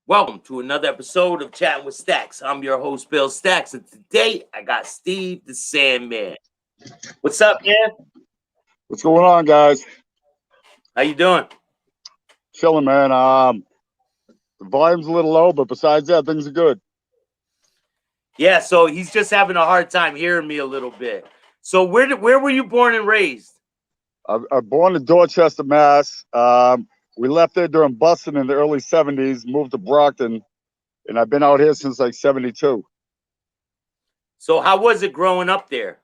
Welcome to another episode of Chatting with Staxx. I'm your host, Bill-Staxx, and today I got Steve the Sandman. What's up, man? What's going on, guys? How you doing? Chilling, man. The volume's a little low, but besides that, things are good. Yeah, so he's just having a hard time hearing me a little bit. So where were you born and raised? I'm born in Dorchester, Mass. We left there during busing in the early 70s, moved to Brockton, and I've been out here since like 72. So how was it growing up there?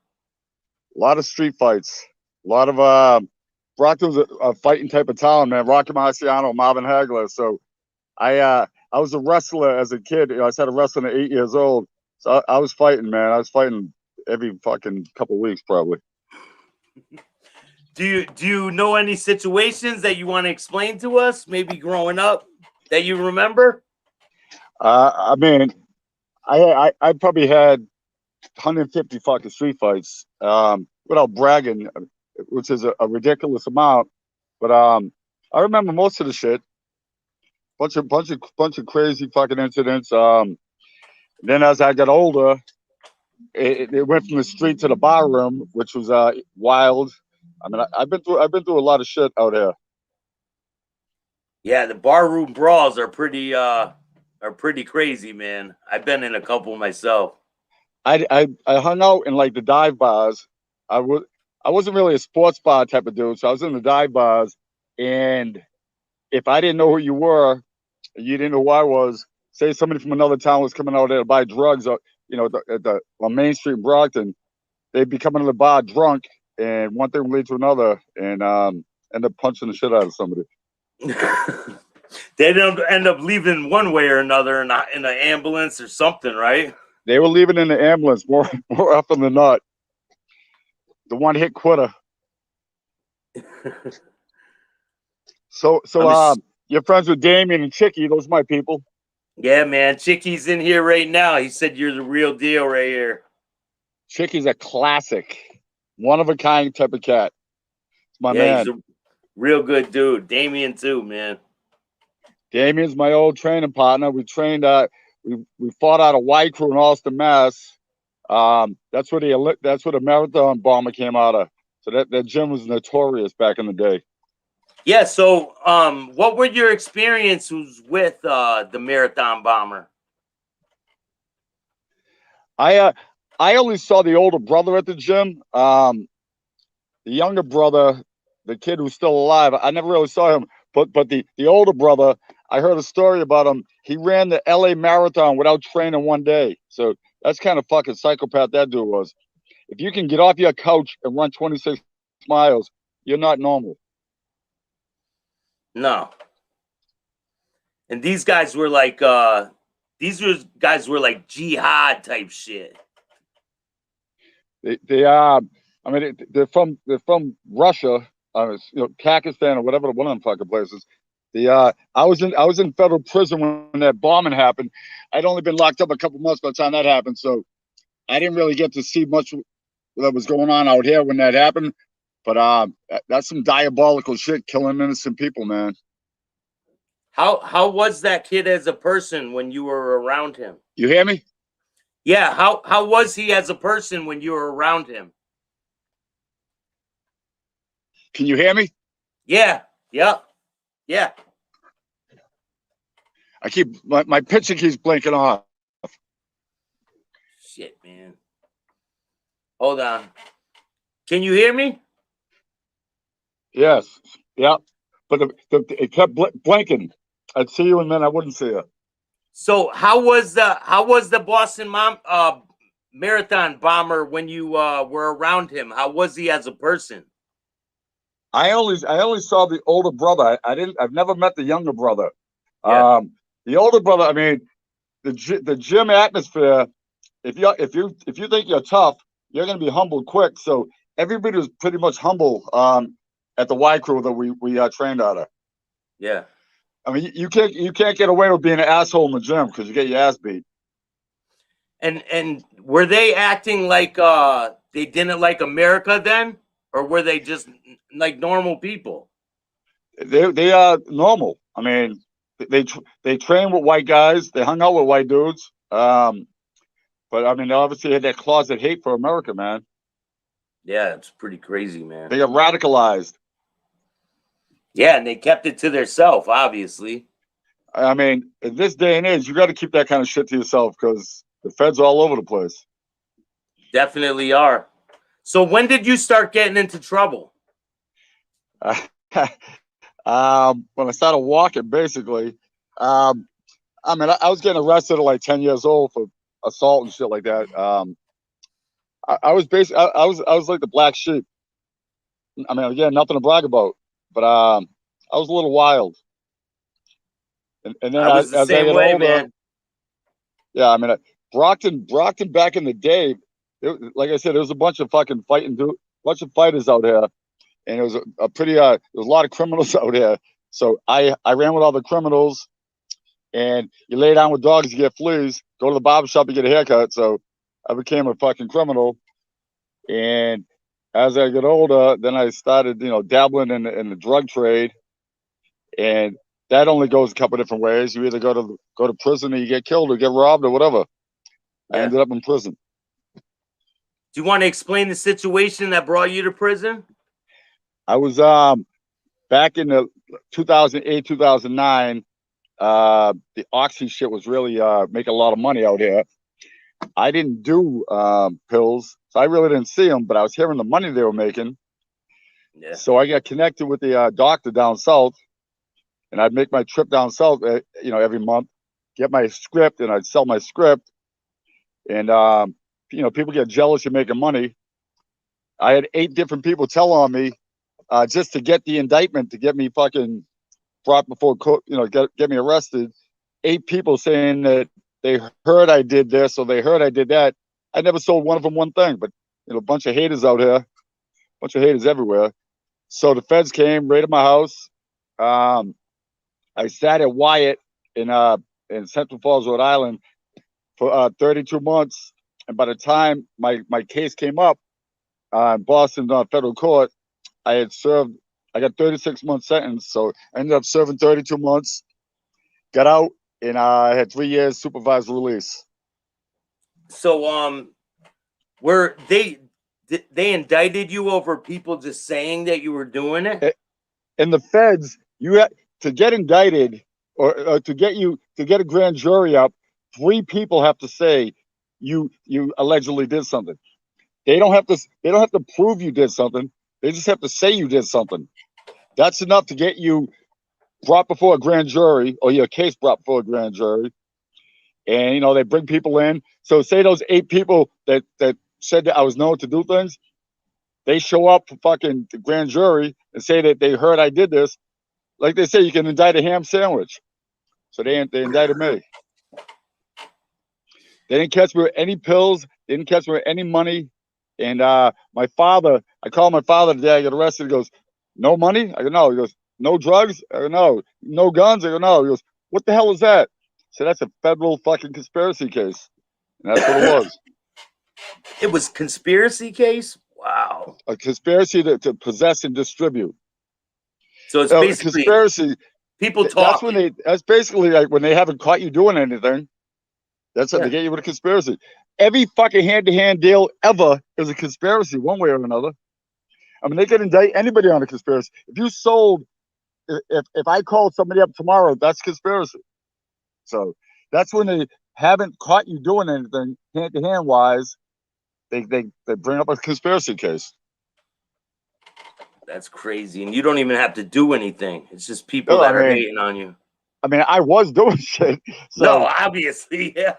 A lot of street fights. A lot of Brockton was a fighting type of town, man. Rocky Marciano, Marvin Hagler. So I was a wrestler as a kid. I started wrestling at 8 years old. So I was fighting, man. I was fighting every fucking couple of weeks, probably. Do you know any situations that you want to explain to us? Maybe growing up that you remember? I mean, I probably had 150 fucking street fights, without bragging, which is a ridiculous amount. But I remember most of the shit. Bunch of crazy fucking incidents. Then as I got older, it went from the street to the bar room, which was wild. I mean, I've been through a lot of shit out here. Yeah, the barroom brawls are pretty crazy, man. I've been in a couple myself. I hung out in like the dive bars. I wasn't really a sports bar type of dude, so I was in the dive bars, and if I didn't know who you were, you didn't know who I was. Say somebody from another town was coming out there to buy drugs, on Main Street in Brockton, they'd be coming to the bar drunk, and one thing would lead to another, and end up punching the shit out of somebody. They don't end up leaving one way or another in an ambulance or something, right? They were leaving in the ambulance more often than not. The one hit quitter. So you're friends with Damien and Chicky. Those are my people. Yeah, man. Chicky's in here right now. He said you're the real deal right here. Chicky's a classic, one of a kind type of cat. It's my man. He's a real good dude. Damien too, man. Damien's my old training partner. We trained. We fought out of Y Crew in Austin, Mass. That's where the marathon bomber came out of. So that gym was notorious back in the day. Yeah. So, what were your experiences with the marathon bomber? I only saw the older brother at the gym. The younger brother, the kid who's still alive, I never really saw him. But the older brother, I heard a story about him. He ran the LA Marathon without training one day. So that's kind of fucking psychopath that dude was. If you can get off your couch and run 26 miles, you're not normal. No. And these guys were like jihad type shit. I mean, they're from Russia, Pakistan or whatever, one of them fucking places. I was in federal prison when that bombing happened. I'd only been locked up a couple months by the time that happened, so I didn't really get to see much that was going on out here when that happened. But that's some diabolical shit, killing innocent people, man. How was that kid as a person when you were around him? You hear me? Yeah, how was he as a person when you were around him? Can you hear me? Yeah, yep, yeah. I keep my picture keeps blinking off. Shit, man. Hold on. Can you hear me? Yes, yeah. But it kept blinking. I'd see you and then I wouldn't see you. So how was the Boston marathon bomber when you were around him? How was he as a person? I only saw the older brother. I've never met the younger brother. Yeah. The older brother, I mean, the gym atmosphere, if you think you're tough, you're gonna be humbled quick. So everybody was pretty much humble at the Y Crew that we trained out of. Yeah. I mean, you can't get away with being an asshole in the gym because you get your ass beat. And were they acting like they didn't like America then, or were they just like normal people? They are normal. I mean, they trained with white guys. They hung out with white dudes. But I mean, they obviously had that closet hate for America, man. Yeah, it's pretty crazy, man. They got radicalized. Yeah, and they kept it to themselves, obviously. I mean, in this day and age, you got to keep that kind of shit to yourself because the feds are all over the place. Definitely are. So when did you start getting into trouble? When I started walking, basically, I mean, I was getting arrested at like 10 years old for assault and shit like that. I was basically, I was like the black sheep. I mean, again, nothing to brag about, but I was a little wild. And then I was the as I same get way, older, man. yeah, I mean, Brockton back in the day, like I said, there was a bunch of fucking bunch of fighters out here, and it was a pretty, there was a lot of criminals out here. So I ran with all the criminals, and you lay down with dogs, you get fleas. Go to the barber shop, you get a haircut. So I became a fucking criminal, and as I get older, then I started, dabbling in the drug trade, and that only goes a couple different ways. You either go to prison, or you get killed, or get robbed, or whatever. I Yeah. ended up in prison. Do you want to explain the situation that brought you to prison? I was back in the 2008, 2009. The oxy shit was really making a lot of money out here. I didn't do pills, so I really didn't see them, but I was hearing the money they were making. Yeah. So I got connected with the doctor down south, and I'd make my trip down south, every month, get my script, and I'd sell my script. And people get jealous you're making money. I had 8 different people tell on me just to get the indictment, to get me fucking brought before court, get me arrested. 8 people saying that they heard I did this or they heard I did that. I never sold one of them one thing, but a bunch of haters out here, a bunch of haters everywhere. So the feds came, raided my house. I sat at Wyatt in Central Falls, Rhode Island, for 32 months, and by the time my case came up in Boston federal court, I got 36-month sentence, so I ended up serving 32 months, got out, and I had 3 years supervised release. So were they indicted you over people just saying that you were doing it? In the feds, you have to get indicted or to get a grand jury up. 3 people have to say you allegedly did something. They don't have to prove you did something. They just have to say you did something. That's enough to get you brought before a grand jury, or your case brought before a grand jury. And they bring people in. So say those 8 people that said that I was known to do things, they show up for fucking the grand jury and say that they heard I did this. Like they say, you can indict a ham sandwich. So they indicted me. They didn't catch me with any pills. They didn't catch me with any money. And my father, I called my father the day I got arrested. He goes, "No money?" I go, "No." He goes, "No drugs?" I go, "No." "No guns?" I go, "No." He goes, "What the hell is that?" So that's a federal fucking conspiracy case. And that's what it was. It was conspiracy case? Wow. A conspiracy to possess and distribute. So it's basically conspiracy. people talking. That's basically like when they haven't caught you doing anything. That's how they get you with a conspiracy. Every fucking hand-to-hand deal ever is a conspiracy, one way or another. I mean, they can indict anybody on a conspiracy. If you sold, if I called somebody up tomorrow, that's conspiracy. So that's when they haven't caught you doing anything hand-to-hand wise. They bring up a conspiracy case. That's crazy. And you don't even have to do anything. It's just people No, that are hating on you. I mean, I was doing shit. So, no, obviously, yeah.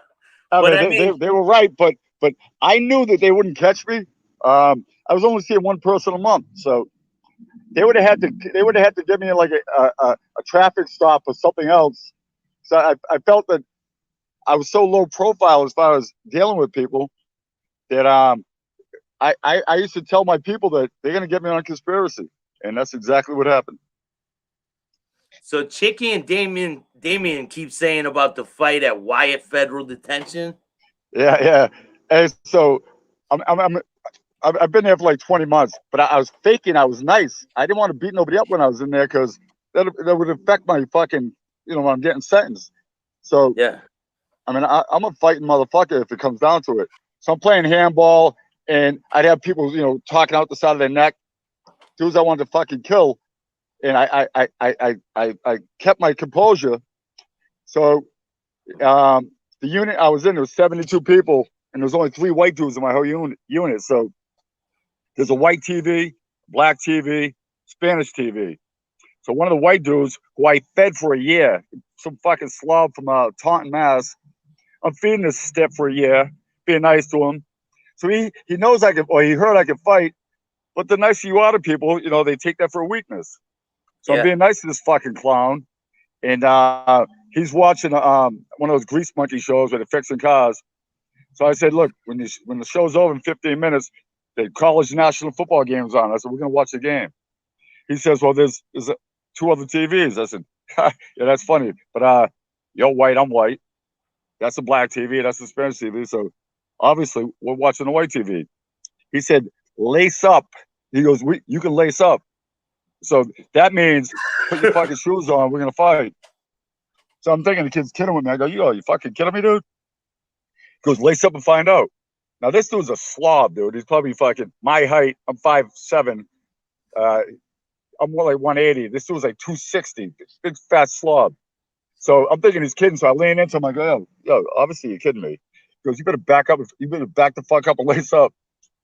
They were right, but I knew that they wouldn't catch me. I was only seeing one person a month, so they would have had to give me like a traffic stop or something else. So I felt that I was so low profile as far as dealing with people that I used to tell my people that they're gonna get me on conspiracy, and that's exactly what happened. So Chicky and Damien keep saying about the fight at Wyatt Federal Detention. Yeah. And so I've been there for like 20 months, but I was faking I was nice. I didn't want to beat nobody up when I was in there because that would affect my fucking when I'm getting sentenced. So Yeah. I mean, I'm a fighting motherfucker if it comes down to it. So I'm playing handball, and I'd have people, talking out the side of their neck, dudes I wanted to fucking kill, and I kept my composure. So the unit I was in, there was 72 people, and there was only 3 white dudes in my whole unit. So there's a white TV, black TV, Spanish TV. So one of the white dudes who I fed for a year, some fucking slob from Taunton, Mass. I'm feeding this stiff for a year, being nice to him. So he knows I can, or he heard I can fight. But the nicer you are to people, they take that for a weakness. So I'm Yeah. being nice to this fucking clown, and he's watching one of those grease monkey shows where they're fixing cars. So I said, look, when the show's over in 15 minutes, the college national football game's on. I said, we're gonna watch the game. He says, well, there's 2 other TVs. I said, yeah, that's funny, but you're white, I'm white. That's a black TV. That's a Spanish TV. So obviously we're watching the white TV. He said, lace up. He goes, you can lace up. So that means put your fucking shoes on. We're going to fight. So I'm thinking the kid's kidding with me. I go, you fucking kidding me, dude? He goes, lace up and find out. Now this dude's a slob, dude. He's probably fucking my height. I'm 5'7". I'm more like 180. This dude's like 260. Big fat slob. So I'm thinking he's kidding. So I lean into him. I go, yo, obviously you're kidding me. He goes, you better back up. You better back the fuck up and lace up.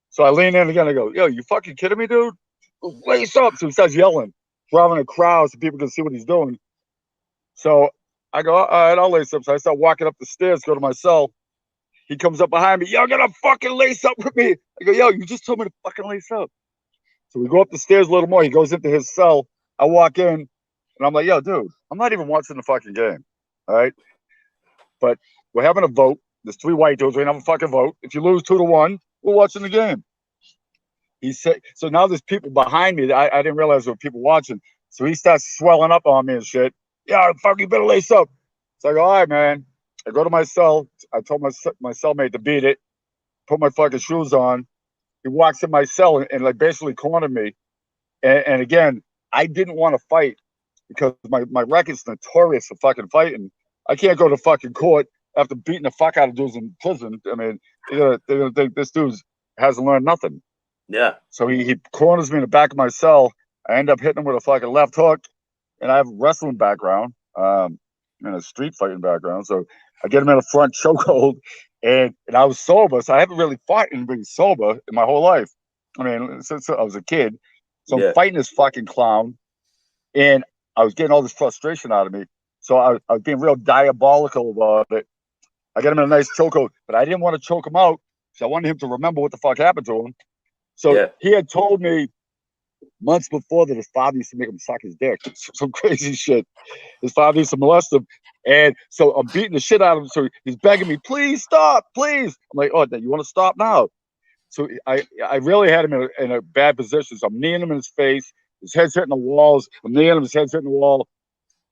So I lean in again. I go, yo, you fucking kidding me, dude? Lace up. So he starts yelling, driving a crowd so people can see what he's doing. So I go, all right, I'll lace up. So I start walking up the stairs, go to my cell. He comes up behind me. Yo, gonna fucking lace up with me. I go, yo, you just told me to fucking lace up. So we go up the stairs a little more. He goes into his cell. I walk in, and I'm like, yo, dude, I'm not even watching the fucking game. All right. But we're having a vote. There's 3 white dudes. We're going to have a fucking vote. If you lose 2-1, we're watching the game. He said, so now there's people behind me. I didn't realize there were people watching. So he starts swelling up on me and shit. Yeah, fuck, you better lace up. So I go, all right, man. I go to my cell. I told my cellmate to beat it, put my fucking shoes on. He walks in my cell and like basically cornered me. And again, I didn't want to fight because my record's notorious for fucking fighting. I can't go to fucking court after beating the fuck out of dudes in prison. I mean, they're gonna think this dude hasn't learned nothing. Yeah. So he corners me in the back of my cell. I end up hitting him with a fucking left hook, and I have a wrestling background, and a street fighting background. So I get him in a front chokehold, and I was sober, so I haven't really fought anybody sober in my whole life. I mean, since I was a kid. So I'm fighting this fucking clown, and I was getting all this frustration out of me. So I was being real diabolical about it. I got him in a nice chokehold, but I didn't want to choke him out, so I wanted him to remember what the fuck happened to him. So he had told me months before that his father used to make him suck his dick. Some crazy shit. His father used to molest him. And so I'm beating the shit out of him. So he's begging me, please stop, please. I'm like, oh, you want to stop now? So I really had him in a bad position. So I'm kneeing him in his face. His head's hitting the walls. I'm kneeling him, his head's hitting the wall.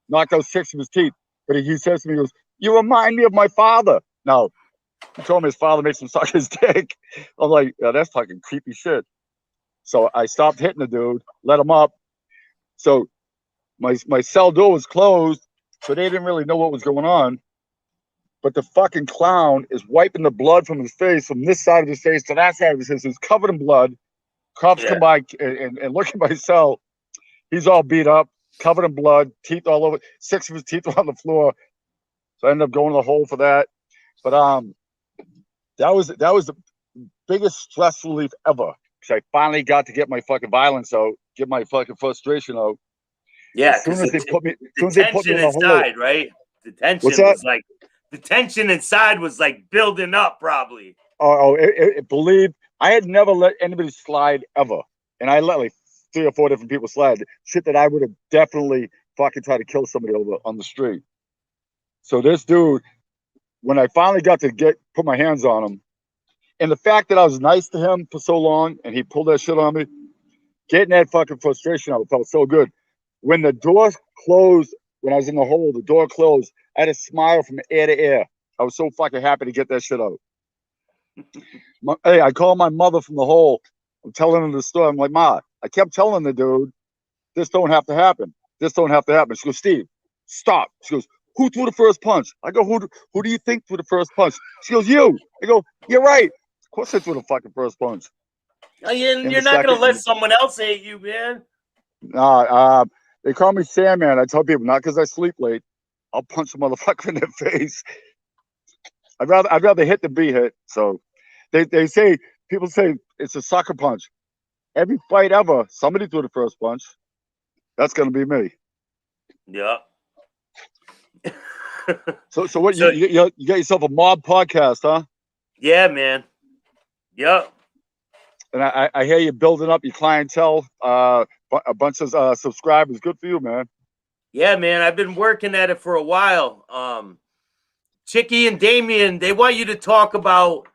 Knocked out 6 of his teeth. But he says to me, he goes, you remind me of my father. Now, he told me his father makes him suck his dick. I'm like, yeah, that's fucking creepy shit. So I stopped hitting the dude, let him up. So my cell door was closed, so they didn't really know what was going on. But the fucking clown is wiping the blood from his face, from this side of his face to that side of his face. He's covered in blood. Cops come by and look at my cell. He's all beat up, covered in blood, teeth all over. 6 of his teeth were on the floor. So I ended up going to the hole for that. But that was the biggest stress relief ever. Because I finally got to get my fucking violence out, get my fucking frustration out. Yeah, as soon as they put me in the hole, inside, right? The tension was like the tension inside was like building up, probably. Believe I had never let anybody slide ever, and I let like 3 or 4 different people slide. Shit that I would have definitely fucking tried to kill somebody over on the street. So this dude, when I finally got to put my hands on him, and the fact that I was nice to him for so long, and he pulled that shit on me, getting that fucking frustration out felt so good. When the door closed, when I was in the hole, the door closed, I had a smile from ear to ear. I was so fucking happy to get that shit out. Hey, I called my mother from the hole. I'm telling her the story. I'm like, Ma, I kept telling the dude, this don't have to happen. This don't have to happen. She goes, Steve, stop. She goes, who threw the first punch? I go, who do you think threw the first punch? She goes, you. I go, you're right. Of course I threw the fucking first punch. In You're the not gonna second, let someone else hate you, man. they call me Sandman. I tell people not because I sleep late. I'll punch a motherfucker in the face. I'd rather hit than be hit. So they say people say it's a sucker punch. Every fight ever, somebody threw the first punch. That's gonna be me. Yeah. So what So you got yourself a mob podcast, huh? yeah, man. Yep. And I hear you building up your clientele, a bunch of subscribers. Good for you, man. Yeah, man. I've been working at it for a while. Chicky and Damien, they want you to talk about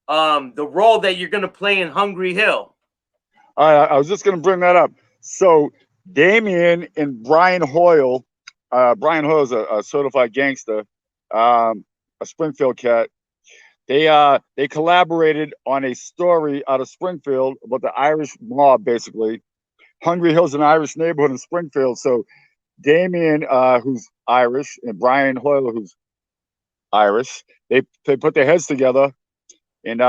the role that you're gonna play in Hungry Hill. I was just gonna bring that up. So Damien and Brian Hoyle, Brian Hoyle is a certified gangster, a Springfield cat. They collaborated on a story out of Springfield about the Irish mob, basically. Hungry Hill's an Irish neighborhood in Springfield. So Damien, who's Irish, and Brian Hoyle, who's Irish, they put their heads together and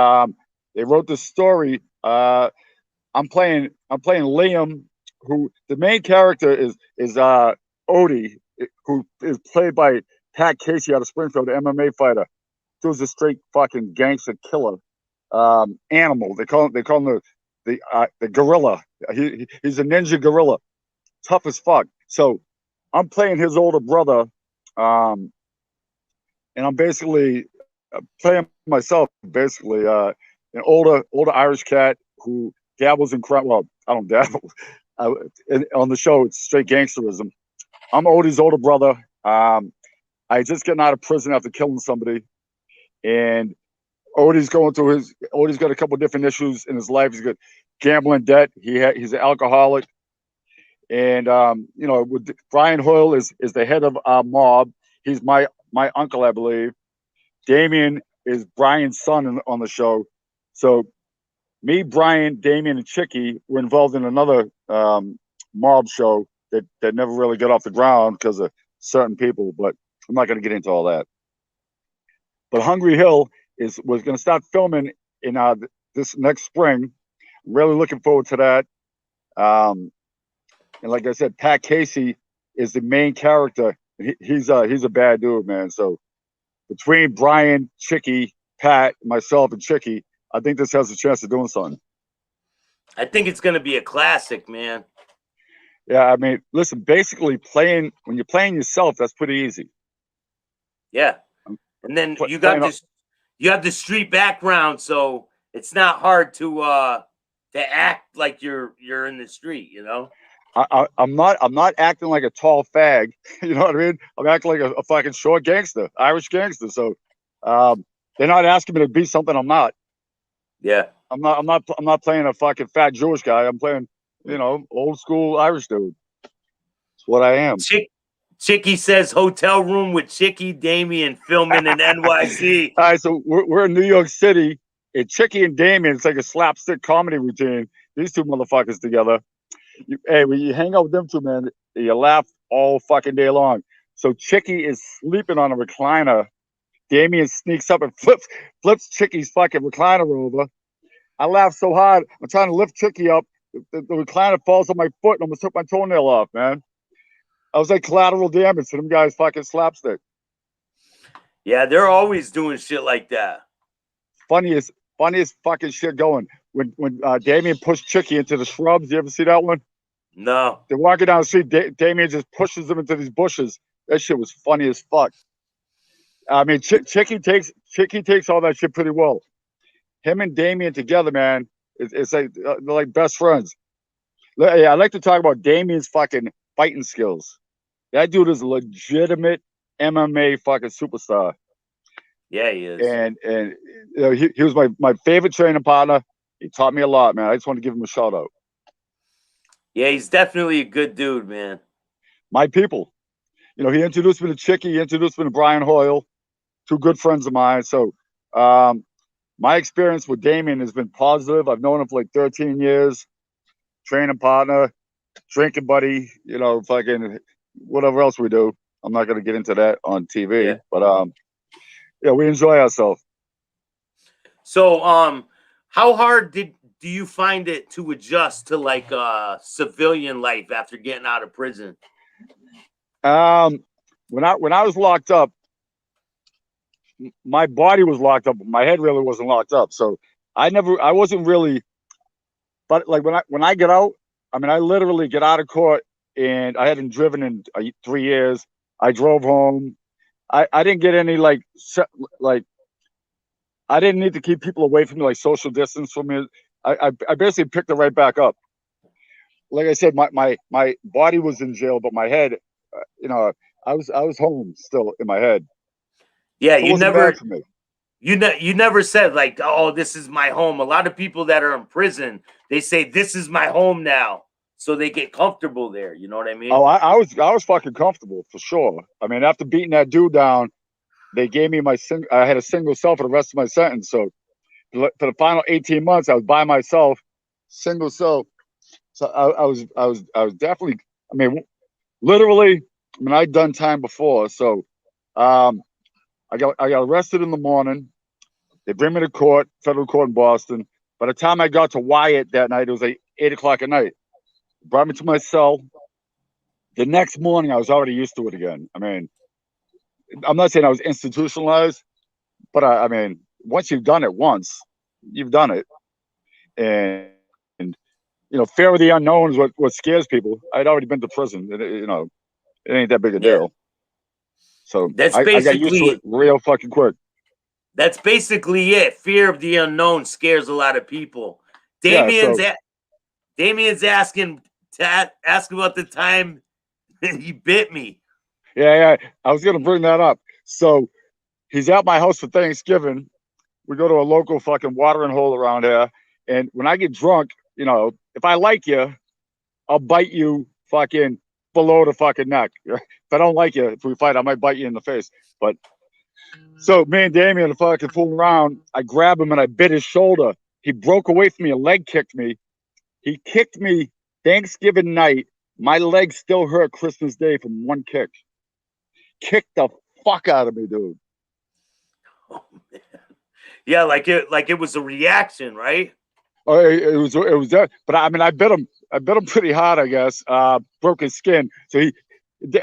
they wrote this story. I'm playing Liam, who the main character is Odie, who is played by Pat Casey out of Springfield, the MMA fighter. He was a straight fucking gangster killer, animal. They call him the gorilla. He's a ninja gorilla, tough as fuck. So I'm playing his older brother, and I'm basically playing myself. Basically, an older Irish cat who dabbles in crime. Well, I don't dabble. On the show, it's straight gangsterism. I'm Odie's older brother. I just getting out of prison after killing somebody, and Odie's got a couple of different issues in his life. He's got gambling debt. He's an alcoholic, and Brian Hoyle is the head of our mob. He's my uncle, I believe. Damien is Brian's son on the show. So me, Brian, Damien, and Chicky were involved in another mob show that never really got off the ground because of certain people, but I'm not going to get into all that. But Hungry Hill was going to start filming in this next spring. I'm really looking forward to that. And like I said, Pat Casey is the main character. He's a bad dude, man. So between Brian, Chicky, Pat, myself, and Chicky, I think this has a chance of doing something. I think it's gonna be a classic, man. Yeah, I mean, listen, basically when you're playing yourself, that's pretty easy. Yeah. And then you have the street background, so it's not hard to act like you're in the street, you know. I'm not acting like a tall fag, you know what I mean? I'm acting like a fucking short gangster, Irish gangster. So they're not asking me to be something I'm not. Yeah. I'm not playing a fucking fat Jewish guy. I'm playing, old school Irish dude. That's what I am. Chicky says hotel room with Chicky, Damien filming in NYC. All right, so we're in New York City. And Chicky and Damien, it's like a slapstick comedy routine. These two motherfuckers together. When you hang out with them two, man, you laugh all fucking day long. So Chicky is sleeping on a recliner. Damien sneaks up and flips Chicky's fucking recliner over. I laugh so hard. I'm trying to lift Chicky up. The recliner falls on my foot and almost took my toenail off, man. I was like collateral damage to them guys fucking slapstick. Yeah, they're always doing shit like that. Funniest fucking shit going. When Damien pushed Chicky into the shrubs, you ever see that one? No. They're walking down the street. Damien just pushes them into these bushes. That shit was funny as fuck. I mean, Chicky takes all that shit pretty well. Him and Damien together, man, it's like they're like best friends. Yeah, I like to talk about Damien's fucking fighting skills. That dude is a legitimate MMA fucking superstar. Yeah, he is. And he was my favorite training partner. He taught me a lot, man. I just want to give him a shout out. Yeah, he's definitely a good dude, man. My people. He introduced me to Chicky. He introduced me to Brian Hoyle, two good friends of mine. So my experience with Damien has been positive. I've known him for like 13 years. Training partner, drinking buddy, fucking whatever else we do. I'm not going to get into that on TV, Yeah. but yeah, we enjoy ourselves. So, how hard do you find it to adjust to like civilian life after getting out of prison? When I was locked up, my body was locked up, but my head really wasn't locked up. So I wasn't really, but like when I get out, I mean, I literally get out of court, and I hadn't driven in 3 years. I drove home. I didn't get any like I didn't need to keep people away from me, like social distance from me. I basically picked it right back up. Like I said, my body was in jail, but my head, you know, I was home still in my head. Yeah, So it you wasn't never bad for me. you never said like, "Oh, this is my home." A lot of people that are in prison, they say, "This is my home now," so they get comfortable there. You know what I mean? Oh, I was fucking comfortable for sure. I mean, after beating that dude down, they gave me I had a single cell for the rest of my sentence. So for the final 18 months, I was by myself, single cell. So I was definitely. I mean, literally. I mean, I'd done time before, so um, I got arrested in the morning. They bring me to court, federal court in Boston. By the time I got to Wyatt that night, it was like 8 o'clock at night. Brought me to my cell. The next morning, I was already used to it again. I mean, I'm not saying I was institutionalized, but I mean, once you've done it once, you've done it. And fear of the unknown is what scares people. I'd already been to prison. It ain't that big a Yeah. deal. So That's I got used to it basically real fucking quick. that's basically it. Fear of the unknown scares a lot of people. Yeah. Damien's So at Damien's asking to ask about the time he bit me. yeah. I was gonna bring that up. So he's at my house for Thanksgiving. We go to a local fucking watering hole around here. And when I get drunk, if I like you, I'll bite you fucking below the fucking neck. If I don't like you, if we fight, I might bite you in the face. But so me and Damien are fucking fooling around. I grab him and I bit his shoulder. He broke away from me and leg kicked me. He kicked me Thanksgiving night. My leg still hurt Christmas Day from one kick. Kicked the fuck out of me, dude. Oh, man. Yeah, like it was a reaction, right? Oh, it was that. But I mean, I bit him pretty hard, I guess. Broke his skin. So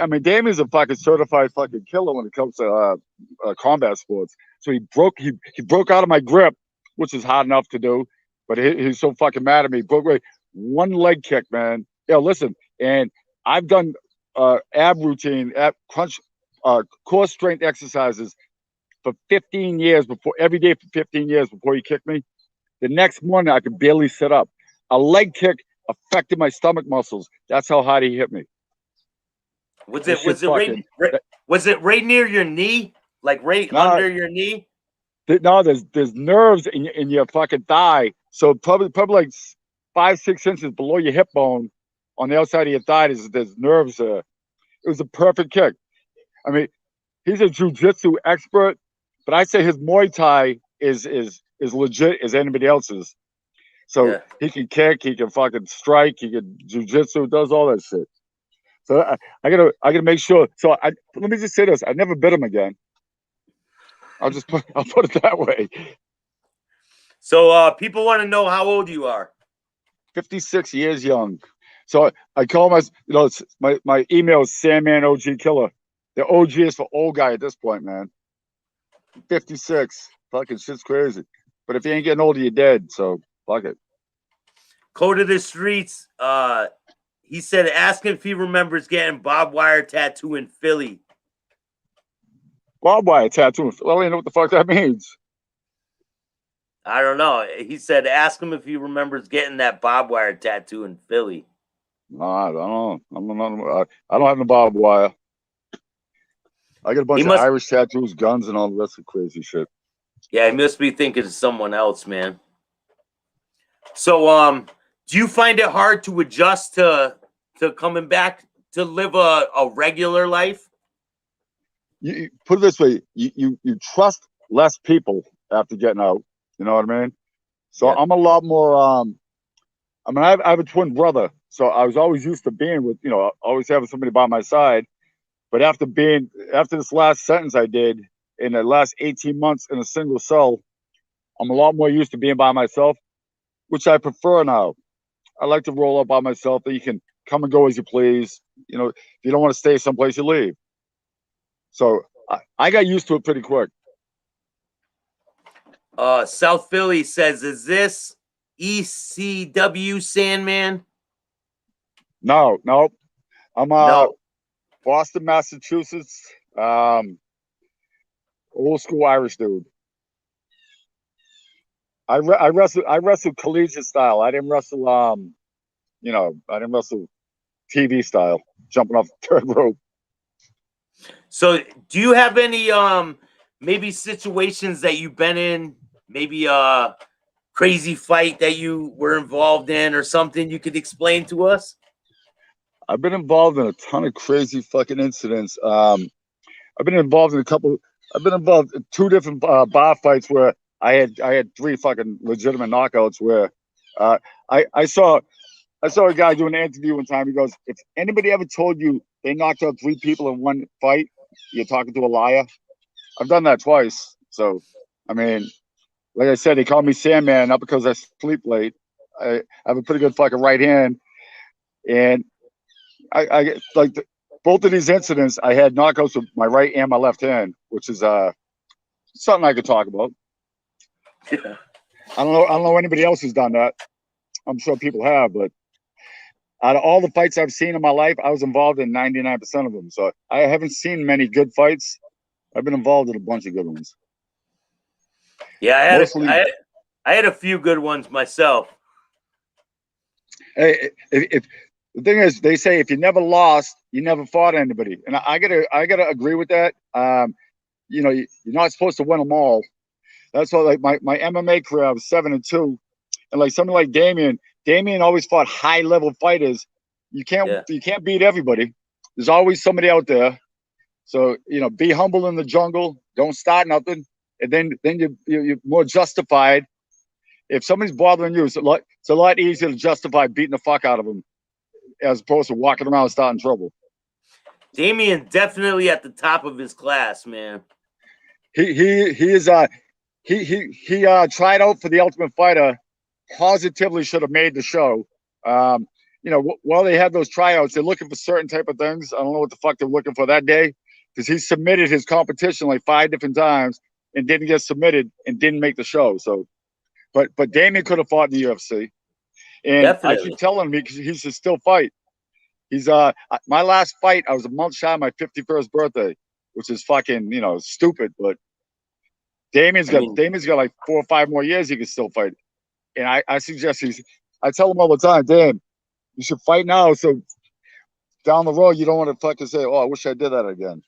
I mean, Damien's a fucking certified fucking killer when it comes to combat sports. So he broke out of my grip, which is hard enough to do. But he's so fucking mad at me. Broke away one leg kick, man. Yeah, listen, and I've done ab routine, ab crunch, core strength exercises for 15 years every day for 15 years before he kicked me. The next morning, I could barely sit up. A leg kick affected my stomach muscles. That's how hard he hit me. Was it right near your knee? Like right no, under your knee? No, there's nerves in your fucking thigh. So probably like 5-6 inches below your hip bone on the outside of your thigh. There's nerves. It was a perfect kick. I mean, he's a jiu-jitsu expert, but I say his Muay Thai is legit as anybody else's. So Yeah. he can kick, he can fucking strike, he can jiu-jitsu, does all that shit. So I gotta make sure. So let me just say this: I never bit him again. I'll put it that way. So people want to know how old you are. 56 years young. So I call my email is Sandman OG Killer. The OG is for old guy at this point, man. 56. Fucking shit's crazy. But if you ain't getting older, you're dead. So fuck it. Code of the Streets. He said, ask him if he remembers getting barbed wire tattoo in Philly. Barbed wire tattoo. Well, I don't know what the fuck that means. I don't know. He said, ask him if he remembers getting that barbed wire tattoo in Philly. No, I don't know. I don't have no barbed wire. I got a bunch of Irish tattoos, guns, and all the rest of crazy shit. Yeah, he must be thinking of someone else, man. So, do you find it hard to adjust to coming back to live a regular life? You put it this way: you trust less people after getting out. You know what I mean? So yeah. I'm a lot more. I mean, I have a twin brother, so I was always used to being with, always having somebody by my side. But after this last sentence I did in the last 18 months in a single cell, I'm a lot more used to being by myself, which I prefer now. I like to roll up by myself, that you can come and go as you please. You know, if you don't want to stay someplace, you leave. So I got used to it pretty quick. South Philly says, is this ECW Sandman? No. I'm No. Boston, Massachusetts, old school Irish dude. I wrestled collegiate style. I didn't wrestle I didn't wrestle TV style, jumping off the third rope. So do you have any maybe situations that you've been in, maybe a crazy fight that you were involved in or something you could explain to us? I've been involved in a ton of crazy fucking incidents. I've been involved in two different bar fights where I had three fucking legitimate knockouts where I saw a guy doing an interview one time. He goes, if anybody ever told you they knocked out three people in one fight, you're talking to a liar. I've done that twice. So, I mean, like I said, they call me Sandman, not because I sleep late. I have a pretty good fucking right hand. And I like both of these incidents, I had knockouts with my right and my left hand, which is something I could talk about. Yeah. I don't know anybody else who's done that. I'm sure people have, but out of all the fights I've seen in my life, I was involved in 99% of them. So I haven't seen many good fights. I've been involved in a bunch of good ones. Yeah, I had a few good ones myself. If the thing is, they say if you never lost, you never fought anybody, and I gotta agree with that. You're not supposed to win them all. That's why, like my MMA career, I was 7-2, and like something like Damien always fought high level fighters. You can't beat everybody. There's always somebody out there. So be humble in the jungle. Don't start nothing, and then you're more justified. If somebody's bothering you, it's a lot easier to justify beating the fuck out of them as opposed to walking around starting trouble. Damien definitely at the top of his class, man. He tried out for the Ultimate Fighter. Positively should have made the show. While they had those tryouts, they're looking for certain type of things. I don't know what the fuck they're looking for that day, because he submitted his competition like 5 different times and didn't get submitted and didn't make the show. So, but Damien could have fought in the UFC, and Definitely. I keep telling him he should still fight. He's my last fight, I was a month shy of my 51st birthday, which is fucking stupid, but Damien's got like 4 or 5 more years he can still fight. And I suggest I tell him all the time, damn, you should fight now, so down the road you don't want to fucking say, oh, I wish I did that again.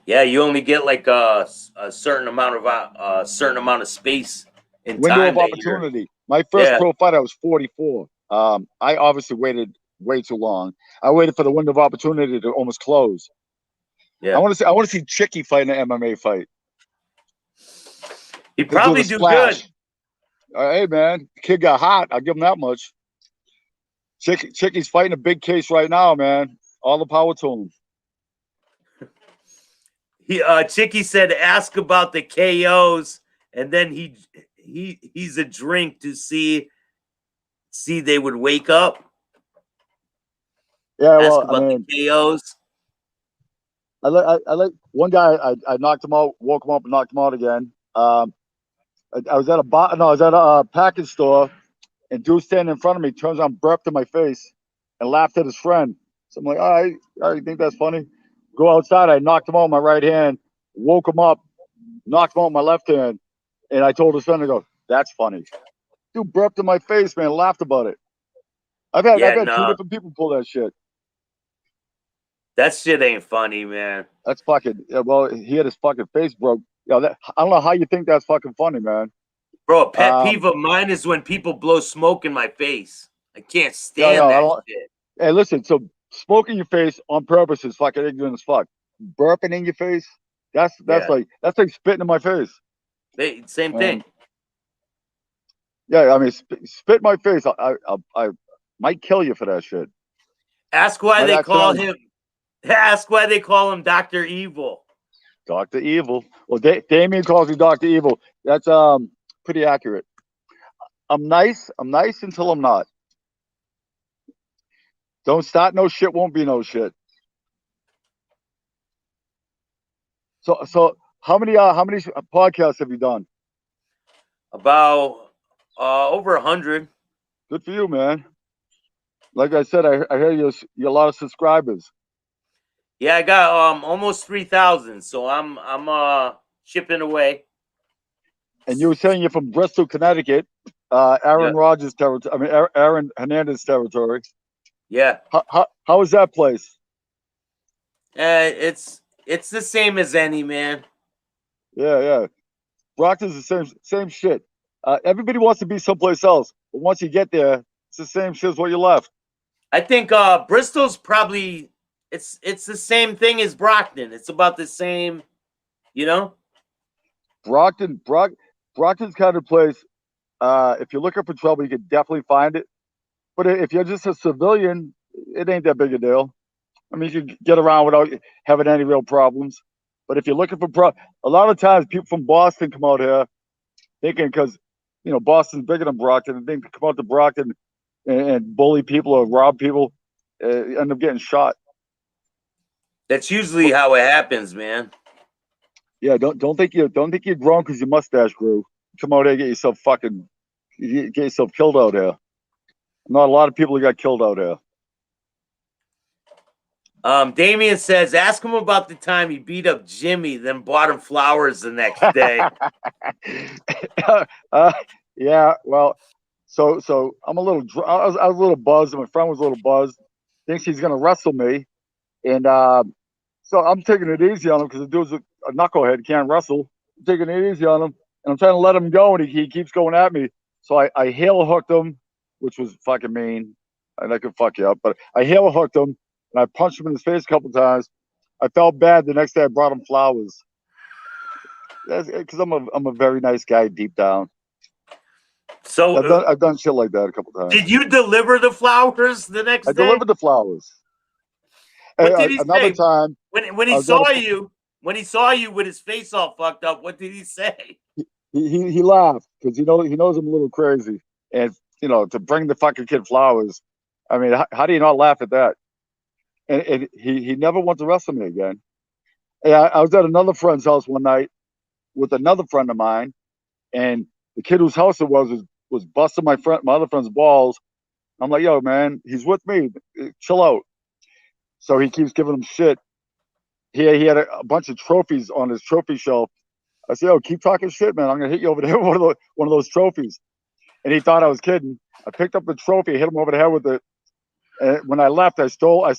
Yeah, you only get like a certain amount of space in window time of opportunity. My first pro fight, I was 44. I obviously waited way too long. I waited for the window of opportunity to almost close. Yeah, I want to see Chicky fight in an MMA fight. He'd probably do good. Hey man, the kid got hot. I'll give him that much. Chicky's fighting a big case right now, man. All the power to him. Chicky said, "Ask about the KOs," and then he's a drink to see they would wake up. Yeah, Ask about the KOs. I like one guy. I knocked him out, woke him up, and knocked him out again. I was at a package store, and dude standing in front of me turns on, burped in my face, and laughed at his friend. So I'm like, all right, you think that's funny? Go outside. I knocked him out with my right hand, woke him up, knocked him out with my left hand, and I told his friend, I go, that's funny. Dude burped in my face, man, laughed about it. I've had 2 different people pull that shit. That shit ain't funny, man. That's fucking, well, he had his fucking face broke. I don't know how you think that's fucking funny, man. Bro, a pet peeve of mine is when people blow smoke in my face. I can't stand that shit. Hey, listen, so smoke in your face on purpose is fucking ignorant as fuck. Burping in your face, that's like spitting in my face. Same thing. Yeah, I mean, spit in my face. I might kill you for that shit. Ask why they call him. Ask why they call him Dr. Evil. Dr. Evil. Well, Damien calls me Dr. Evil. That's pretty accurate. I'm nice until I'm not. Don't start no shit, won't be no shit. So how many podcasts have you done? About over 100. Good for you, man. Like I said, I hear you're a lot of subscribers. Yeah, I got almost 3,000. So I'm shipping away. And you were saying you're from Bristol, Connecticut, Aaron Rodgers territory. I mean, Aaron Hernandez territory. Yeah. How is that place? It's the same as any, man. Yeah. Brockton's the same shit. Everybody wants to be someplace else, but once you get there, it's the same shit as what you left. I think Bristol's probably it's the same thing as Brockton. It's about the same, you know. Brockton's kind of place. If you're looking for trouble, you can definitely find it. But if you're just a civilian, it ain't that big a deal. I mean, you can get around without having any real problems. But if you're looking for a lot of times people from Boston come out here thinking because Boston's bigger than Brockton, and they come out to Brockton and bully people or rob people, end up getting shot. That's usually how it happens, man. Yeah, don't think you're grown because your mustache grew. Come out here, get yourself killed out here. Not a lot of people who got killed out here. Damien says, ask him about the time he beat up Jimmy, then bought him flowers the next day. Yeah, well, so I'm a little. I was a little buzzed. And my friend was a little buzzed. Thinks he's gonna wrestle me, and so I'm taking it easy on him because the dude's a knucklehead, can't wrestle. I'm taking it easy on him, and I'm trying to let him go, and he keeps going at me. So I heel hooked him, which was fucking mean, and I could fuck you up. But I heel hooked him, and I punched him in his face a couple times. I felt bad. The next day, I brought him flowers. Because I'm a very nice guy deep down. So I've done shit like that a couple times. Did you deliver the flowers the next day? I delivered the flowers. What did he Another say? time When he saw you, with his face all fucked up, what did he say? He laughed because he knows I'm a little crazy, and to bring the fucking kid flowers. I mean, how do you not laugh at that? And he never wants to wrestle me again. Yeah, I was at another friend's house one night with another friend of mine, and the kid whose house it was busting my other friend's balls. I'm like, yo, man, he's with me. Chill out. So he keeps giving him shit. He had a bunch of trophies on his trophy shelf. I said, yo, keep talking shit, man. I'm gonna hit you over the head with one of those trophies. And he thought I was kidding. I picked up the trophy, hit him over the head with it. And when I left, I stole a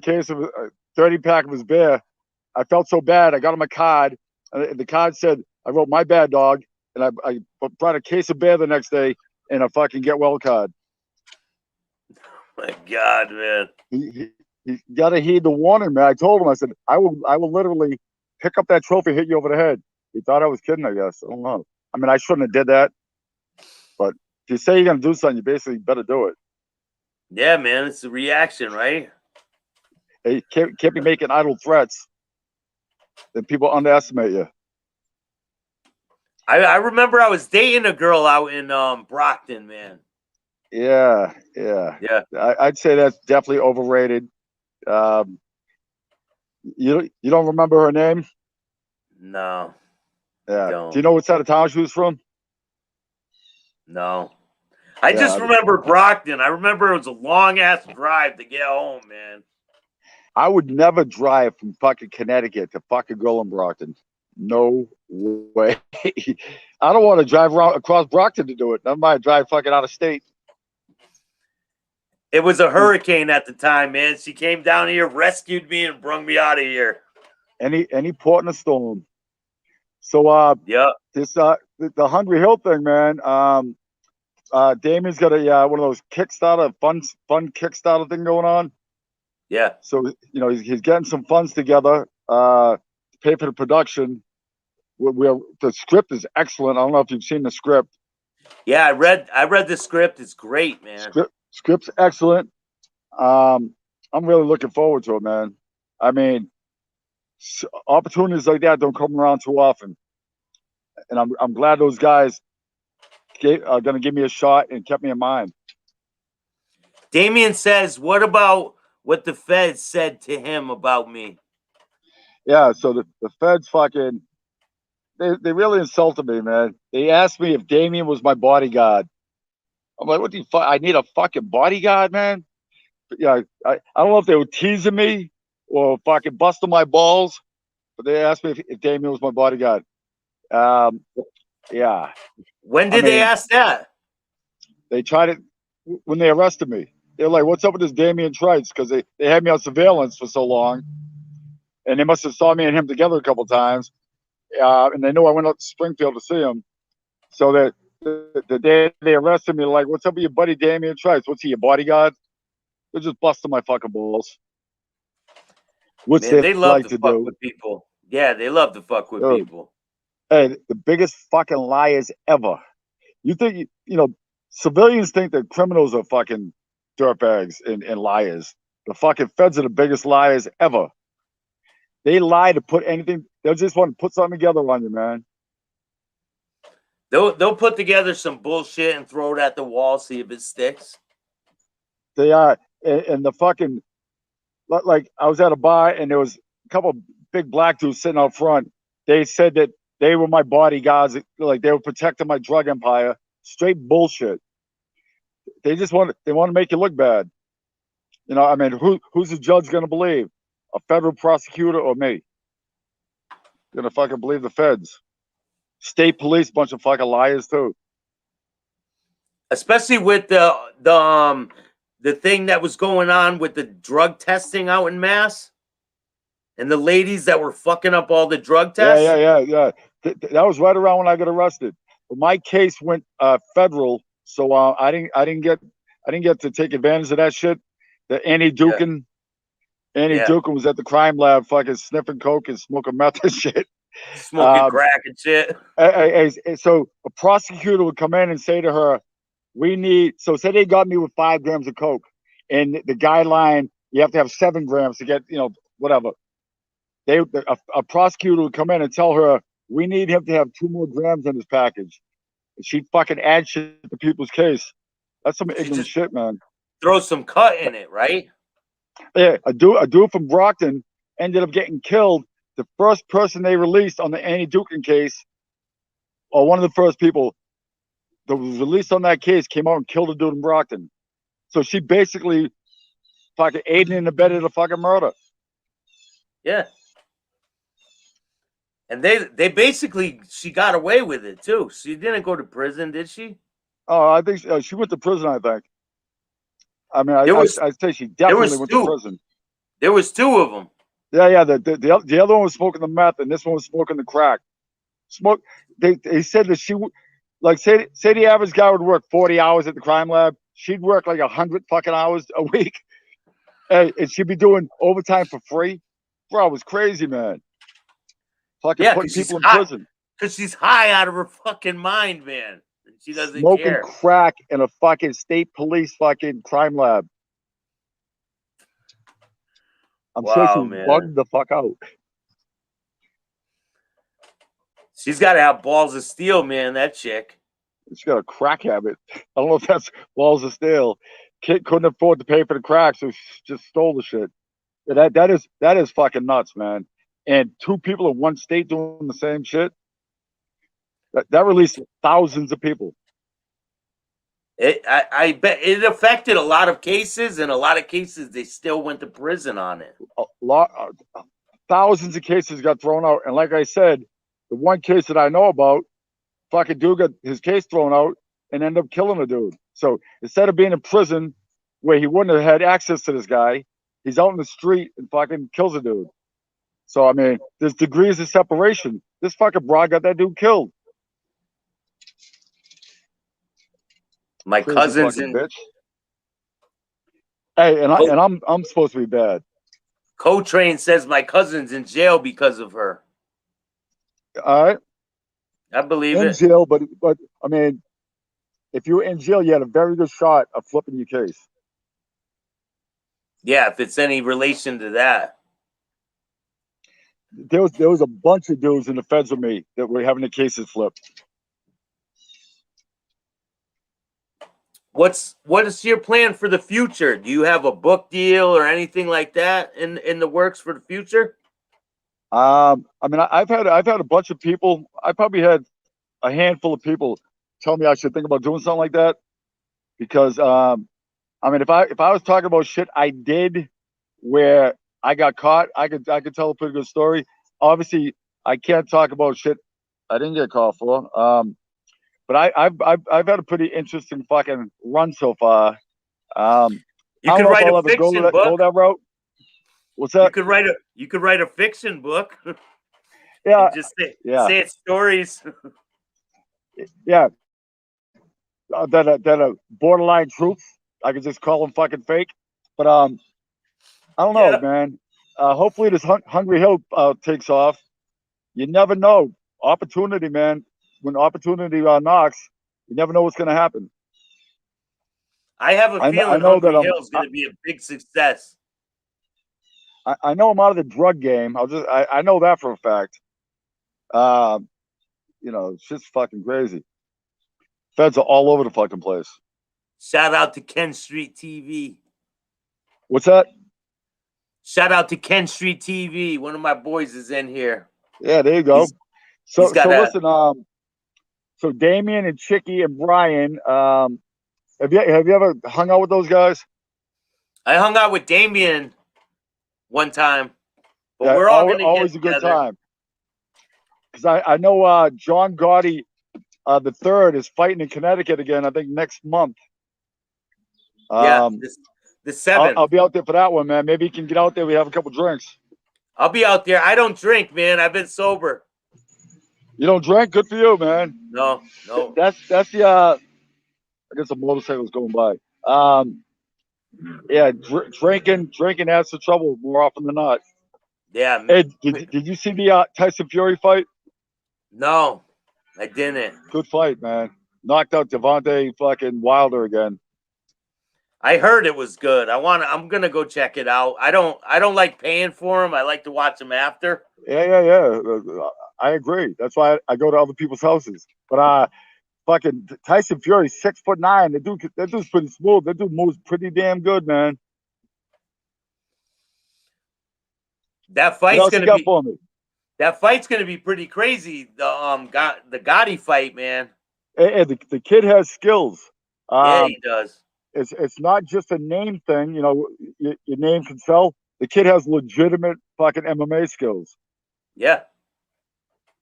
case of a 30 pack of his beer. I felt so bad. I got him a card. And the card said, I wrote my bad dog. And I brought a case of beer the next day and a fucking get well card. My God, man. He got to heed the warning, man. I told him, I said, I will literally pick up that trophy, hit you over the head. He thought I was kidding, I guess. I don't know. I mean, I shouldn't have did that. But if you say you're going to do something, you basically better do it. Yeah, man. It's a reaction, right? Hey, can't be making idle threats. Then people underestimate you. I remember I was dating a girl out in Brockton, man. Yeah. I'd say that's definitely overrated. You don't remember her name? No. Yeah. Don't. Do you know what side of town she was from? No. I just remember Brockton. I remember it was a long ass drive to get home, man. I would never drive from fucking Connecticut to fucking girl in Brockton. No way. I don't want to drive around across Brockton to do it. Never mind drive fucking out of state. It was a hurricane at the time, man. She came down here, rescued me, and brung me out of here. Any port in a storm. So yeah, this the Hungry Hill thing, man. Damien's got one of those Kickstarter fun Kickstarter thing going on. Yeah. So he's getting some funds together to pay for the production. The script is excellent. I don't know if you've seen the script. Yeah, I read the script. It's great, man. Script's excellent. I'm really looking forward to it, man. I mean, opportunities like that don't come around too often, and I'm glad those guys are going to give me a shot and kept me in mind. Damien says, "What about what the feds said to him about me?" Yeah, so the feds fucking they really insulted me, man. They asked me if Damien was my bodyguard. I'm like, what the fuck? I need a fucking bodyguard, man. Yeah, I don't know if they were teasing me or fucking busting my balls, but they asked me if Damien was my bodyguard. Um, yeah, When I did they mean, ask that? they tried it when they arrested me. They're like, "What's up with this Damien Trites?" Because they had me on surveillance for so long, and they must have saw me and him together a couple times. And they knew I went up to Springfield to see him. So that the day they arrested me, like, "What's up with your buddy Damien Trites? What's he, your bodyguard?" They're just busting my fucking balls, which Man, they they love like to to fuck do. with people. Yeah, they love to fuck with Dude, people. hey, the biggest fucking liars ever. You think civilians think that criminals are fucking dirtbags and liars. The fucking feds are the biggest liars ever. They lie to put anything. They just want to put something together on you, man. They'll put together some bullshit and throw it at the wall, see if it sticks. They are, and the fucking like I was at a bar and there was a couple of big black dudes sitting out front. They said that they were my bodyguards, like they were protecting my drug empire. Straight bullshit. They want to make you look bad. I mean, who's the judge gonna believe? A federal prosecutor or me? Gonna fucking believe the feds? State police, bunch of fucking liars too. Especially with the thing that was going on with the drug testing out in Mass and the ladies that were fucking up all the drug tests. Yeah. That was right around when I got arrested. But my case went federal, so I didn't get to take advantage of that shit. The Yeah, Annie yeah. Dukin was at the crime lab, fucking sniffing coke and smoking meth and shit. Smoking Um, crack and shit. so a prosecutor would come in and say to her, "We need." So say they got me with 5 grams of coke, and the guideline you have to have 7 grams to get whatever. A prosecutor would come in and tell her, "We need him to have 2 more grams in his package." And she'd fucking add shit to people's case. That's some She ignorant just shit, man. throws some cut in it, right? Yeah, a dude from Brockton ended up getting killed. The first person they released on the Annie Dukin case, or one of the first people that was released on that case, came out and killed a dude in Brockton. So she basically fucking aided and abetted a fucking murder. Yeah. And they basically she got away with it too. She didn't go to prison, did she? Oh, I think she went to prison. I think. I mean, There was I'd say she there definitely was went to two. prison. There was two of them. Yeah. The other one was smoking the meth, and this one was smoking the crack. Smoke. They said that like say the average guy would work 40 hours at the crime lab. She'd work like 100 fucking hours a week, and she'd be doing overtime for free. Bro, it was crazy, man. Fucking Yeah, putting because she's people in hot. prison, Because she's high out of her fucking mind, man. And she doesn't smoking care. crack in a fucking state police fucking crime lab. I'm sure she Wow, was man. bugged the fuck out. She's got to have balls of steel, man. That chick. She's got a crack habit. I don't know if that's balls of steel. Kid couldn't afford to pay for the crack, so she just stole the shit. That is fucking nuts, man. And two people in one state doing the same shit. That released thousands of people. I bet it affected a lot of cases, and a lot of cases they still went to prison on it. A lot, thousands of cases got thrown out. And like I said, the one case that I know about, fucking dude got his case thrown out and ended up killing a dude. So instead of being in prison where he wouldn't have had access to this guy, he's out in the street and fucking kills a dude. So I mean, there's degrees of separation. This fucking broad got that dude killed. My Crazy cousins fucking in bitch. Hey, and I Co- and I'm supposed to be bad. Co-train says my cousin's in jail because of her. All right, I believe in it. jail, but I mean, if you were in jail, you had a very good shot of flipping your case. Yeah, if it's any relation to that. there was a bunch of dudes in the feds with me that were having the cases flipped. What is your plan for the future? Do you have a book deal or anything like that in the works for the future? I mean, I've had a bunch of people. I probably had a handful of people tell me I should think about doing something like that because I mean, if I was talking about shit I did where I got caught, I could tell a pretty good story. Obviously, I can't talk about shit I didn't get caught for. But I've had a pretty interesting fucking run so far. You I don't could know if write a I'll ever go fiction book. that route. What's You that? could write a fiction book Yeah, and just yeah, say it's stories. yeah. That are borderline truths. I could just call them fucking fake. But I don't know, Yeah. man. Hopefully this Hungry Hill takes off. You never know. Opportunity, man. When opportunity knocks, you never know what's gonna happen. I have a I feeling know that Hungry Hill is going to be a big success. I know I'm out of the drug game. I know that for a fact. Uh, it's just fucking crazy. Feds are all over the fucking place. Shout out to Ken Street TV. What's that? Shout out to Ken Street TV. One of my boys is in here. Yeah, there you go. He's got So a. listen, so Damien and Chicky and Brian, have you ever hung out with those guys? I hung out with Damien one time, but Yeah, we're all gonna get always a good together. time. Because I know John Gotti the third is fighting in Connecticut again. I think next month. Yeah, the 7th. I'll be out there for that one, man. Maybe you can get out there. We have a couple drinks. I'll be out there. I don't drink, man. I've been sober. You don't drink? Good for you, man. No. That's the. I guess a motorcycle's going by. Yeah, drinking adds to trouble more often than not. Yeah. Hey, did you see the Tyson Fury fight? No, I didn't. Good fight, man. Knocked out Devontae fucking Wilder again. I heard it was good. I'm gonna go check it out. I don't like paying for them. I like to watch them after. Yeah. I agree. That's why I go to other people's houses. But fucking Tyson Fury, 6'9". That dude's pretty smooth. That dude moves pretty damn good, man. That What fight's else you gonna got be for me? that fight's gonna be pretty crazy. The Gotti fight, man. Hey, the kid has skills. Yeah, he does. It's not just a name thing. Your name can sell. The kid has legitimate fucking MMA skills, Yeah.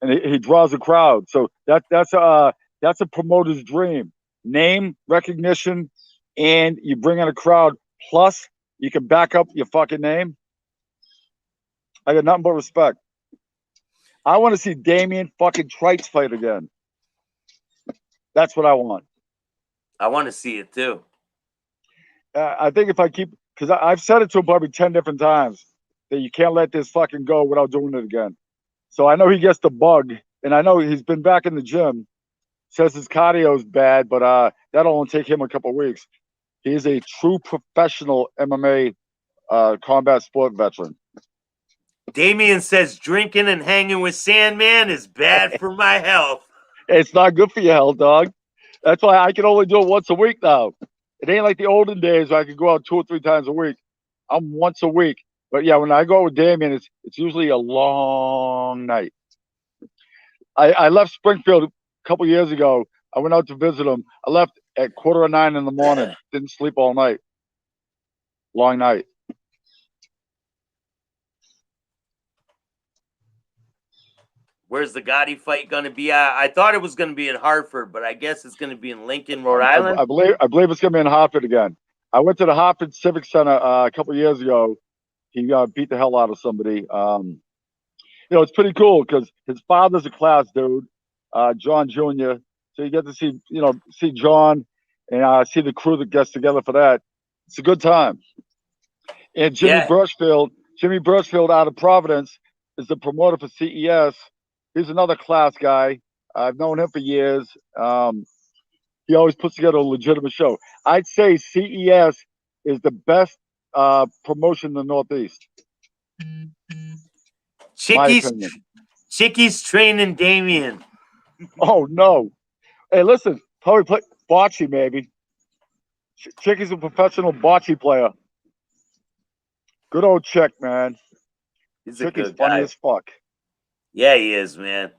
and he draws a crowd. So that's a promoter's dream. Name recognition, and you bring in a crowd. Plus, you can back up your fucking name. I got nothing but respect. I want to see Damien fucking Trites fight again. That's what I want. I want to see it too. I think if I keep, because I've said it to him probably 10 different times that you can't let this fucking go without doing it again. So I know he gets the bug, and I know he's been back in the gym. Says his cardio is bad, but that'll only take him a couple of weeks. He is a true professional MMA combat sport veteran. Damien says drinking and hanging with Sandman is bad for my health. It's not good for your health, dog. That's why I can only do it once a week now. It ain't like the olden days where I could go out 2 or 3 times a week. I'm once a week. But yeah, when I go with Damien, it's usually a long night. I left Springfield a couple years ago. I went out to visit him. I left at 8:45 in the morning. Didn't sleep all night. Long night. Where's the Gotti fight going to be at? I thought it was going to be in Hartford, but I guess it's going to be in Lincoln, Rhode Island. I believe it's going to be in Hartford again. I went to the Hartford Civic Center a couple years ago. He beat the hell out of somebody. It's pretty cool because his father's a class dude, John Jr. So you get to see John and see the crew that gets together for that. It's a good time. And Jimmy Birchfield out of Providence is the promoter for CES. He's another class guy. I've known him for years. He always puts together a legitimate show. I'd say CES is the best promotion in the Northeast. My opinion. Chicky's training Damien. Oh no! Hey, listen, probably play bocce maybe. Chicky's a professional bocce player. Good old Chick, man. He's a Chicky's good funny guy. as fuck. Yeah, he is, man.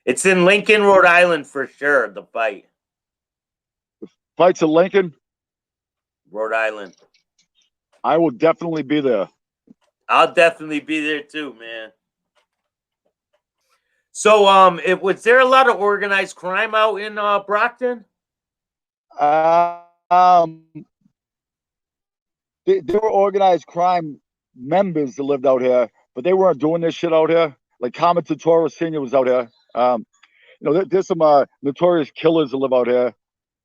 It's in Lincoln, Rhode Island for sure, the fight. Fights in Lincoln. Rhode Island. I will definitely be there. I'll definitely be there too, man. So, was there a lot of organized crime out in Brockton? Um, there were organized crime members that lived out here, but they weren't doing this shit out here. Like Common Tortora Senior was out here. There's some notorious killers that live out here,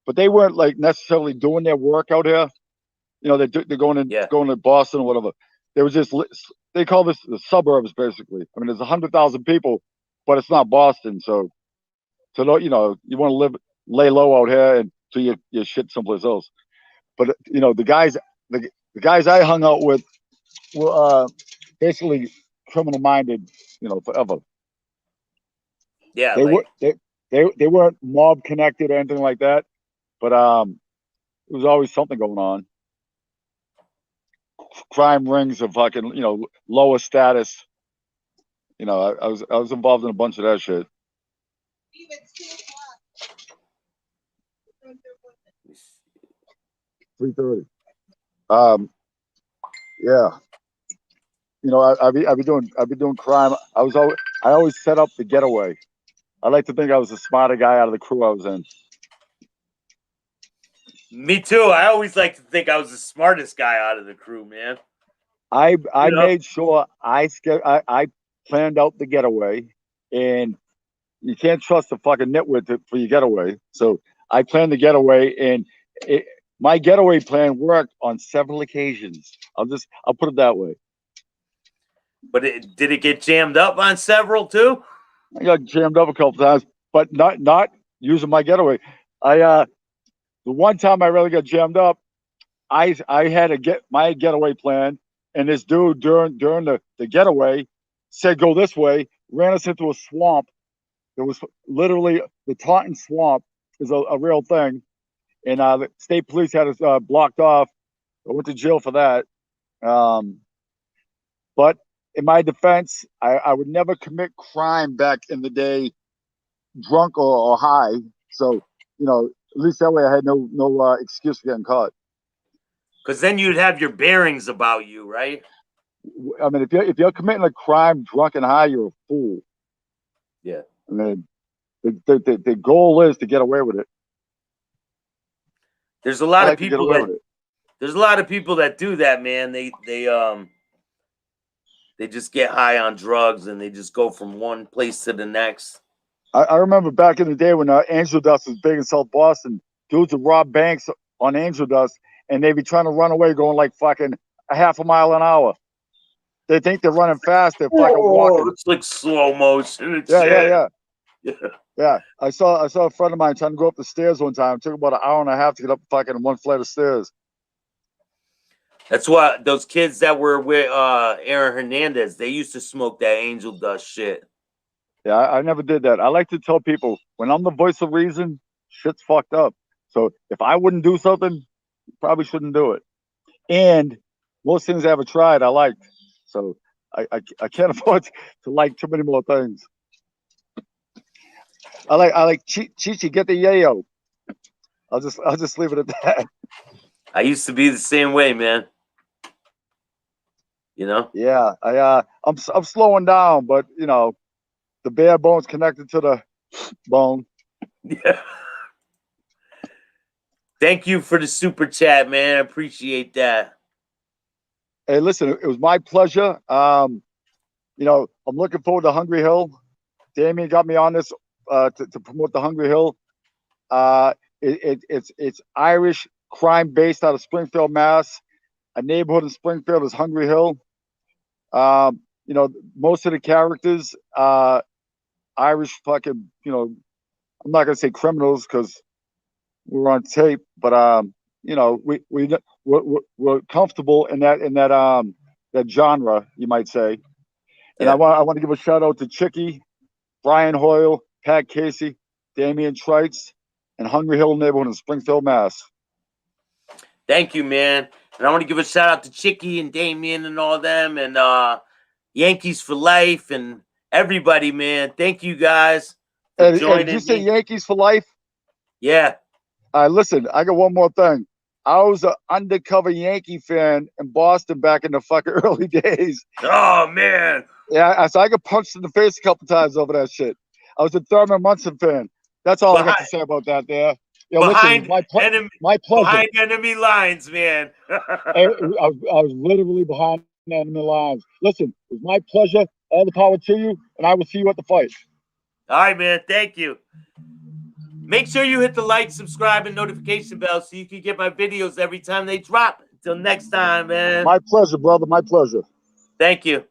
but they weren't like necessarily doing their work out here. They're going to Boston or whatever. They was just they call this the suburbs basically. I mean, there's 100,000 people, but it's not Boston. So you want to lay low out here until you shit someplace else. But the guys I hung out with were basically criminal minded, forever. Yeah, they weren't mob connected or anything like that, but there was always something going on. Crime rings of fucking lower status. I was involved in a bunch of that shit. 3:30. Yeah. I've been doing crime. I always set up the getaway. I like to think I was the smarter guy out of the crew I was in. Me too. I always like to think I was the smartest guy out of the crew, man. I made sure I planned out the getaway, and you can't trust a fucking nitwit for your getaway. So I planned the getaway, and my getaway plan worked on several occasions. I'll put it that way. But did it get jammed up on several too? I got jammed up a couple times, but not using my getaway. The one time I really got jammed up, I had to get my getaway plan, and this dude during the getaway said go this way, ran us into a swamp. It was literally the Taunton Swamp is a real thing, and the state police had us blocked off. I went to jail for that. But in my defense, I would never commit crime back in the day, drunk or high. So at least that way I had no excuse for getting caught. Because then you'd have your bearings about you, right? I mean, if you're committing a crime drunk and high, you're a fool. Yeah. I mean, the goal is to get away with it. There's a lot of people that do that, man. They just get high on drugs and they just go from one place to the next. I remember back in the day when Angel Dust was big in South Boston, dudes would rob banks on Angel Dust, and they'd be trying to run away going like fucking a half a mile an hour. They think they're running fast. They're fucking walking. It's like slow motion. Yeah. I saw a friend of mine trying to go up the stairs one time. It took about an hour and a half to get up fucking one flight of stairs. That's why those kids that were with Aaron Hernandez, they used to smoke that Angel Dust shit. Yeah, I never did that. I like to tell people when I'm the voice of reason, shit's fucked up. So if I wouldn't do something, you probably shouldn't do it. And most things I ever tried, I liked. So I can't afford to like too many more things. I like Chichi, get the yayo. I'll just leave it at that. I used to be the same way, man. Yeah, I'm slowing down, but the bare bone's connected to the bone. Yeah. Thank you for the super chat, man. I appreciate that. Hey, listen, it was my pleasure. I'm looking forward to Hungry Hill. Damien got me on this to promote the Hungry Hill. It's Irish crime based out of Springfield, Mass. A neighborhood in Springfield is Hungry Hill. Most of the characters Irish fucking, I'm not gonna say criminals because we're on tape, but we're comfortable in that genre, you might say. And I want to give a shout out to Chicky, Brian Hoyle, Pat Casey, Damian Trites, and Hungry Hill neighborhood in Springfield, Mass. Thank you, man. And I want to give a shout out to Chicky and Damien and all them, and Yankees for life and everybody, man. Thank you guys for Hey, joining did you say me. Yankees for life? Yeah. Listen, I got one more thing. I was an undercover Yankee fan in Boston back in the fucking early days. Oh, man. Yeah, so I got punched in the face a couple times over that shit. I was a Thurman Munson fan. That's all I got to say about that there. Yeah, Behind listen, my pleasure. Behind enemy lines, man. I was literally behind enemy lines. Listen, it was my pleasure. All the power to you, and I will see you at the fight. All right, man. Thank you. Make sure you hit the like, subscribe, and notification bell so you can get my videos every time they drop. Until next time, man. My pleasure, brother. My pleasure. Thank you.